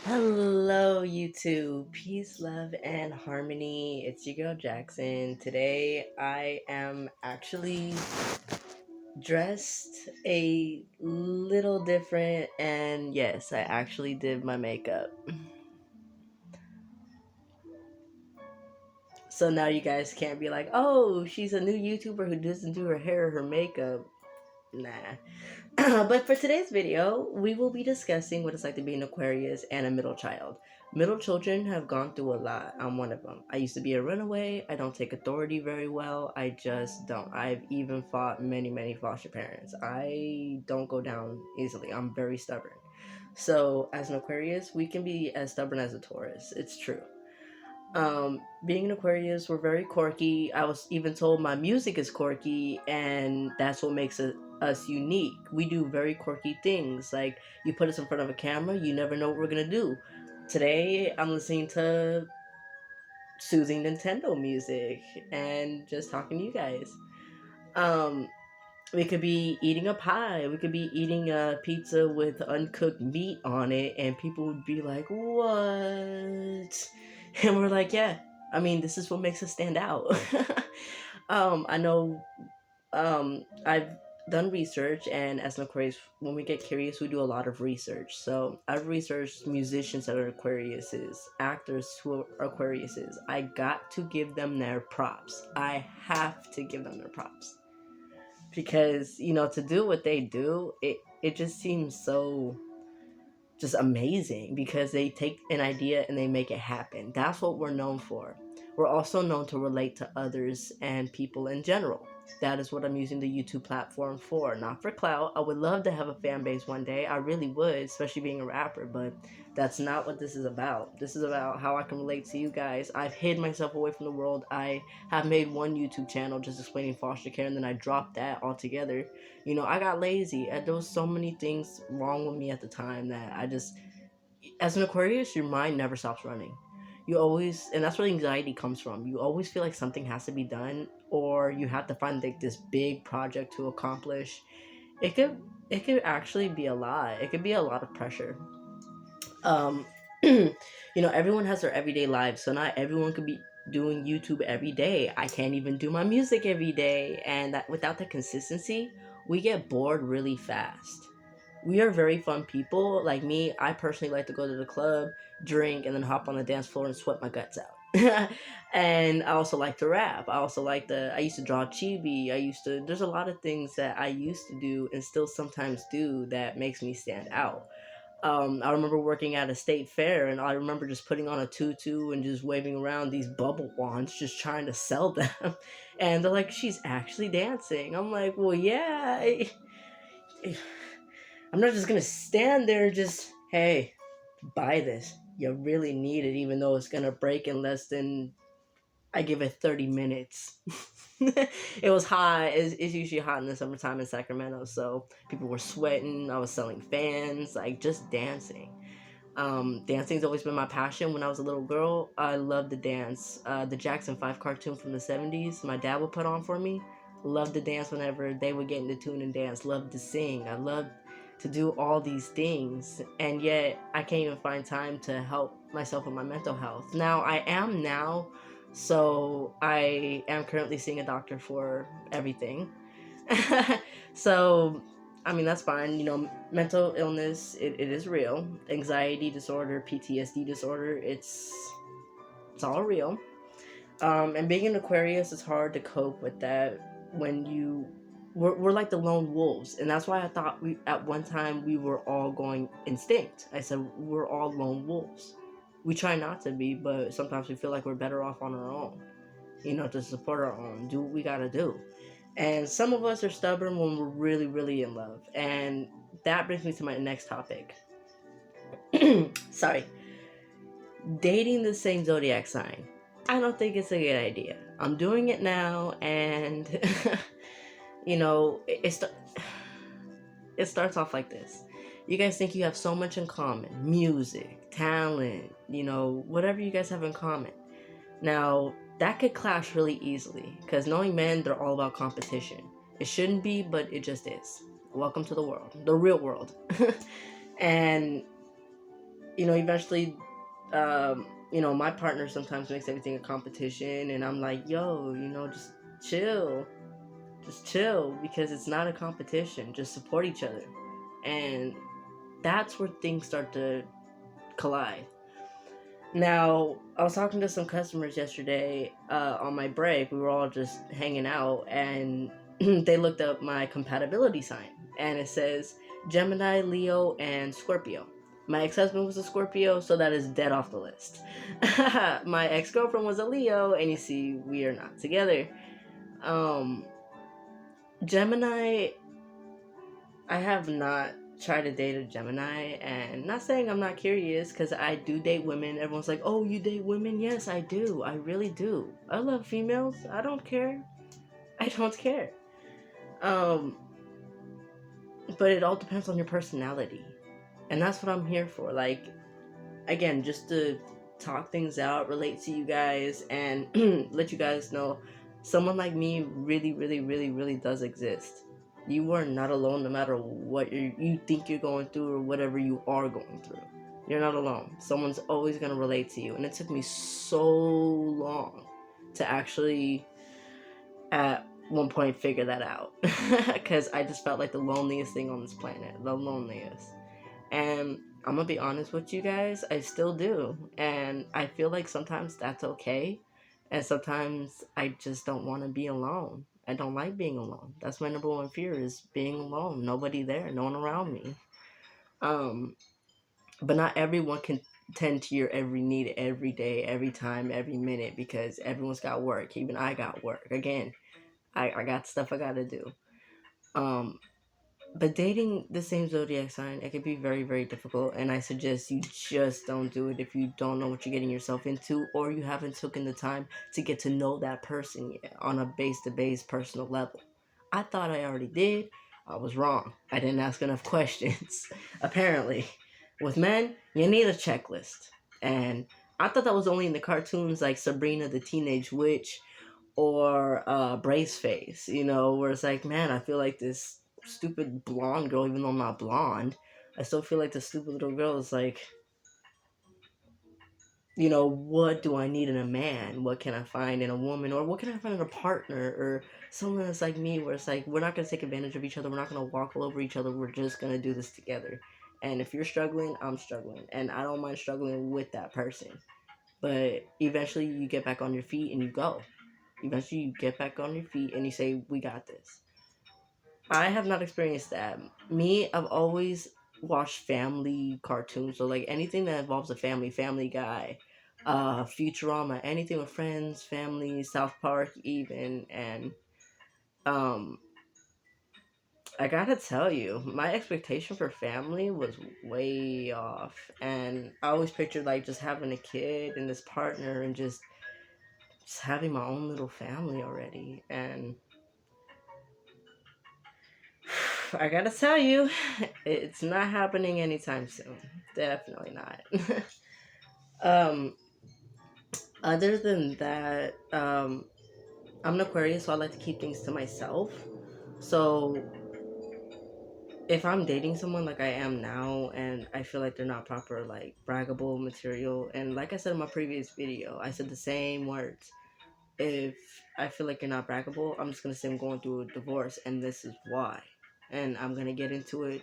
Hello, YouTube. Peace, love, and harmony. It's your girl Jackson. Today, I am actually dressed a little different, and yes, I actually did my makeup. So now you guys can't be like, oh, she's a new YouTuber who doesn't do her hair or her makeup. Nah. But for today's video, we will be discussing what it's like to be an Aquarius and a middle child. Middle children have gone through a lot. I'm one of them. I used to be a runaway. I don't take authority very well. I just don't. I've even fought many, many foster parents. I don't go down easily. I'm very stubborn. So, as an Aquarius, we can be as stubborn as a Taurus. It's true. Being an Aquarius, we're very quirky. I was even told my music is quirky, and that's what makes us unique. We do very quirky things. Like, you put us in front of a camera, you never know what we're gonna do. Today, I'm listening to soothing Nintendo music and just talking to you guys. Um, we could be eating a pie. We could be eating a pizza with uncooked meat on it, and people would be like, "What?" And we're like, "Yeah. I mean, this is what makes us stand out." I know. I've done research, and as an Aquarius, when we get curious, we do a lot of research. So I've researched musicians that are Aquariuses, actors who are Aquariuses. I got to give them their props. I have to give them their props because to do what they do, it just seems so just amazing because they take an idea and they make it happen. That's what we're known for. We're also known to relate to others and people in general. That is what I'm using the YouTube platform for, not for clout. I would love to have a fan base one day. I really would, especially being a rapper, but that's not what this is about. This is about how I can relate to you guys. I've hid myself away from the world. I have made one YouTube channel just explaining foster care, and then I dropped that altogether. I got lazy. There was so many things wrong with me at the time that I just, as an Aquarius, your mind never stops running. You always, and that's where anxiety comes from. You always feel like something has to be done, or you have to find like this big project to accomplish. It could, it could actually be a lot. It could be a lot of pressure. Um, everyone has their everyday lives, so not everyone could be doing YouTube every day. I can't even do my music every day, and that without the consistency, we get bored really fast. We are very fun people. Like me, I personally like to go to the club, drink, and then hop on the dance floor and sweat my guts out. And I also like to rap. I used to draw chibi. There's a lot of things that I used to do and still sometimes do that makes me stand out. I remember working at a state fair, and I remember just putting on a tutu and just waving around these bubble wands, just trying to sell them. And they're like, "She's actually dancing." I'm like, "Well, yeah. I'm not just gonna stand there and just, hey, buy this. You really need it, even though it's gonna break in less than, I give it 30 minutes." It was hot. It's usually hot in the summertime in Sacramento, so people were sweating. I was selling fans, like just dancing. Dancing's always been my passion. When I was a little girl, I loved to dance. The Jackson 5 cartoon from the 70s, my dad would put on for me. Loved to dance whenever they would get into tune and dance. Loved to sing. I loved to do all these things, and yet I can't even find time to help myself with my mental health. Now I am now, so I am currently seeing a doctor for everything. So I mean, that's fine. Mental illness, it is real. Anxiety disorder, PTSD disorder, it's all real. And being an Aquarius, it's hard to cope with that when we're like the lone wolves. And that's why I thought at one time we were all going instinct. I said we're all lone wolves. We try not to be, but sometimes we feel like we're better off on our own, to support our own, do what we gotta do. And some of us are stubborn when we're really, really in love. And that brings me to my next topic. Sorry. Dating the same zodiac sign. I don't think it's a good idea. I'm doing it now, and it starts off like this. You guys think you have so much in common: music, talent, whatever you guys have in common. Now, that could clash really easily because knowing men, they're all about competition. It shouldn't be, but it just is. Welcome to the world, the real world. And eventually, my partner sometimes makes everything a competition, and I'm like, yo, chill, just chill, because it's not a competition. Just support each other, and that's where things start to collide. Now, I was talking to some customers yesterday on my break. We were all just hanging out, and they looked up my compatibility sign, and it says Gemini, Leo, and Scorpio. My ex-husband was a Scorpio, so that is dead off the list. My ex-girlfriend was a Leo, and you see, we are not together. Um, Gemini, I have not tried to date a Gemini, and not saying I'm not curious, because I do date women. Everyone's like, oh, you date women? Yes, I do. I really do. I love females. I don't care. I don't care. Um, but it all depends on your personality. And that's what I'm here for. Like, again, just to talk things out, relate to you guys, and let you guys know someone like me really, really, really, really does exist. You are not alone, no matter what you think you're going through or whatever you are going through. You're not alone. Someone's always going to relate to you. And it took me so long to actually, at one point, figure that out. Because I just felt like the loneliest thing on this planet. The loneliest. And I'm gonna be honest with you guys, I still do. And I feel like sometimes that's okay. And sometimes I just don't want to be alone. I don't like being alone. That's my number one fear, is being alone. Nobody there, no one around me. Um, but not everyone can tend to your every need every day, every time, every minute, because everyone's got work. Even I got work. Again, I got stuff I gotta do. Um, But dating the same zodiac sign, it can be very, very difficult, and I suggest you just don't do it if you don't know what you're getting yourself into, or you haven't taken the time to get to know that person yet on a base-to-base personal level. I thought I already did. I was wrong. I didn't ask enough questions. Apparently, with men, you need a checklist, and I thought that was only in the cartoons like Sabrina the Teenage Witch or Brace Face, where it's like, man, I feel like this stupid blonde girl, even though I'm not blonde, I still feel like the stupid little girl is like, what do I need in a man? What can I find in a woman? Or what can I find in a partner? Or someone that's like me, where it's like, we're not going to take advantage of each other. We're not going to walk all over each other. We're just going to do this together. And if you're struggling, I'm struggling. And I don't mind struggling with that person. But eventually you get back on your feet and you go. Eventually you get back on your feet and you say, we got this. I have not experienced that. Me, I've always watched family cartoons, so like anything that involves a family, Family Guy, Futurama, anything with friends, family, South Park, even, and um, I gotta tell you, my expectation for family was way off, and I always pictured like just having a kid and this partner and just having my own little family already, and I gotta tell you, it's not happening anytime soon. Definitely not. um, Other than that, I'm an Aquarius, so I like to keep things to myself. So if I'm dating someone like I am now, and I feel like they're not proper, like braggable material, and like I said in my previous video, I said the same words. If I feel like you're not braggable, I'm just gonna say I'm going through a divorce, and this is why. And I'm gonna get into it